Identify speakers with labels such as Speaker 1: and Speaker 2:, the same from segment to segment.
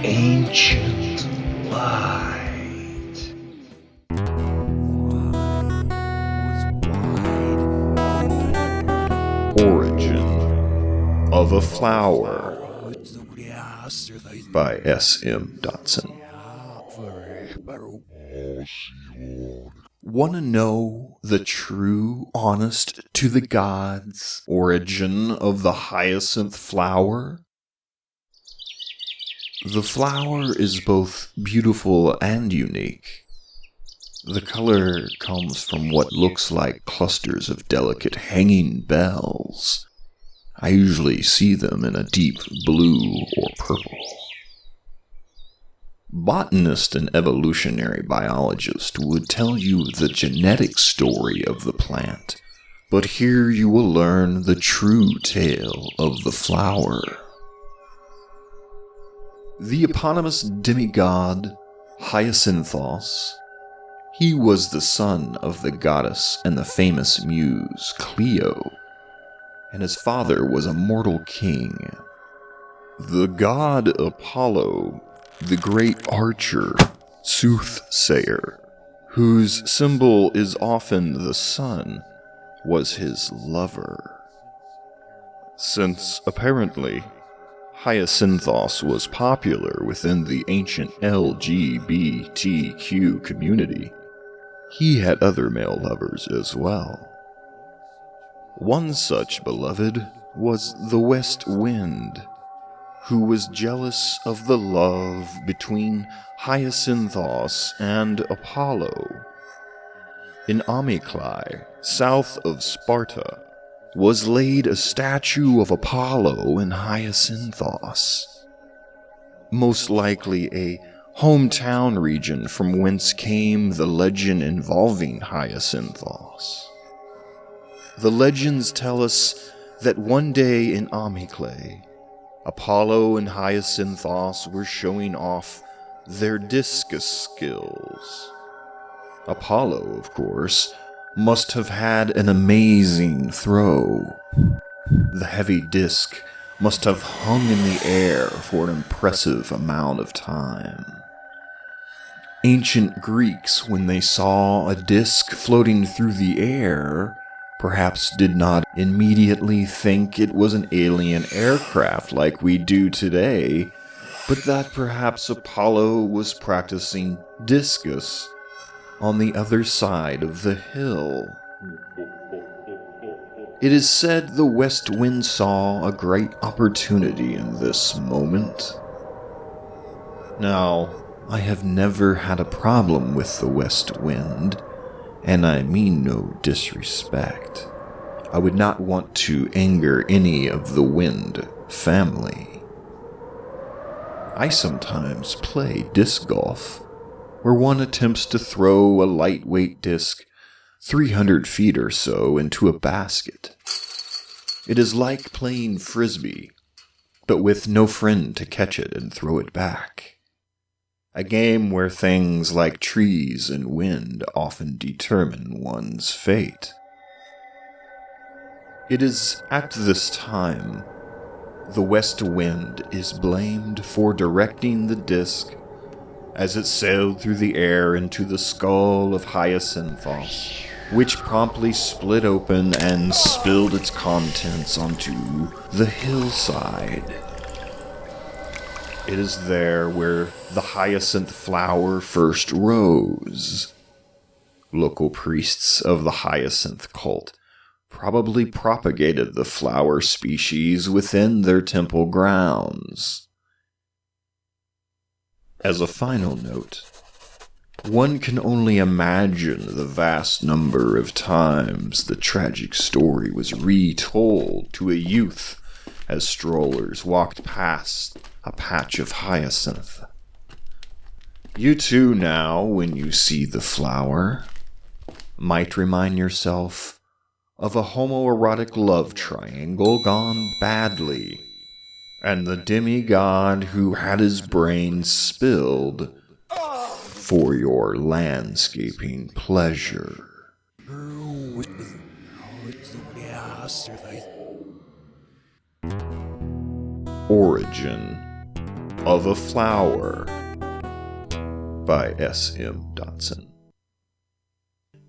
Speaker 1: Ancient light.
Speaker 2: Origin of a Flower by S.M. Dotson. Wanna know the true, honest, to the gods origin of the hyacinth flower? The flower is both beautiful and unique. The color comes from what looks like clusters of delicate hanging bells. I usually see them in a deep blue or purple. Botanist and evolutionary biologist would tell you the genetic story of the plant, but here you will learn the true tale of the flower. The eponymous demigod Hyacinthos, he was the son of the goddess and the famous muse Clio, and his father was a mortal king. The god Apollo, the great archer, soothsayer, whose symbol is often the sun, was his lover. Since, apparently, Hyacinthos was popular within the ancient LGBTQ community, he had other male lovers as well. One such beloved was the West Wind, who was jealous of the love between Hyacinthos and Apollo. In Amyclae, south of Sparta, was laid a statue of Apollo and Hyacinthos, most likely a hometown region from whence came the legend involving Hyacinthos. The legends tell us that one day in Amyclae, Apollo and Hyacinthos were showing off their discus skills. Apollo, of course, must have had an amazing throw. The heavy disc must have hung in the air for an impressive amount of time. Ancient Greeks, when they saw a disc floating through the air, perhaps did not immediately think it was an alien aircraft like we do today, but that perhaps Apollo was practicing discus on the other side of the hill. It is said the West Wind saw a great opportunity in this moment. Now, I have never had a problem with the West Wind, and I mean no disrespect. I would not want to anger any of the Wind family. I sometimes play disc golf, where one attempts to throw a lightweight disc 300 feet or so into a basket. It is like playing frisbee, but with no friend to catch it and throw it back. A game where things like trees and wind often determine one's fate. It is at this time the West Wind is blamed for directing the disc as it sailed through the air into the skull of Hyacinthos, which promptly split open and spilled its contents onto the hillside. It is there where the hyacinth flower first rose. Local priests of the hyacinth cult probably propagated the flower species within their temple grounds. As a final note, one can only imagine the vast number of times the tragic story was retold to a youth as strollers walked past a patch of hyacinth. You too now, when you see the flower, might remind yourself of a homoerotic love triangle gone badly, and the demigod who had his brains spilled for your landscaping pleasure. Origin of a Flower by S.M. Dotson.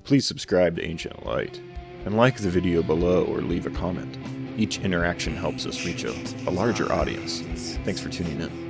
Speaker 2: Please subscribe to Ancient Light, and like the video below or leave a comment. Each interaction helps us reach a larger audience. Thanks for tuning in.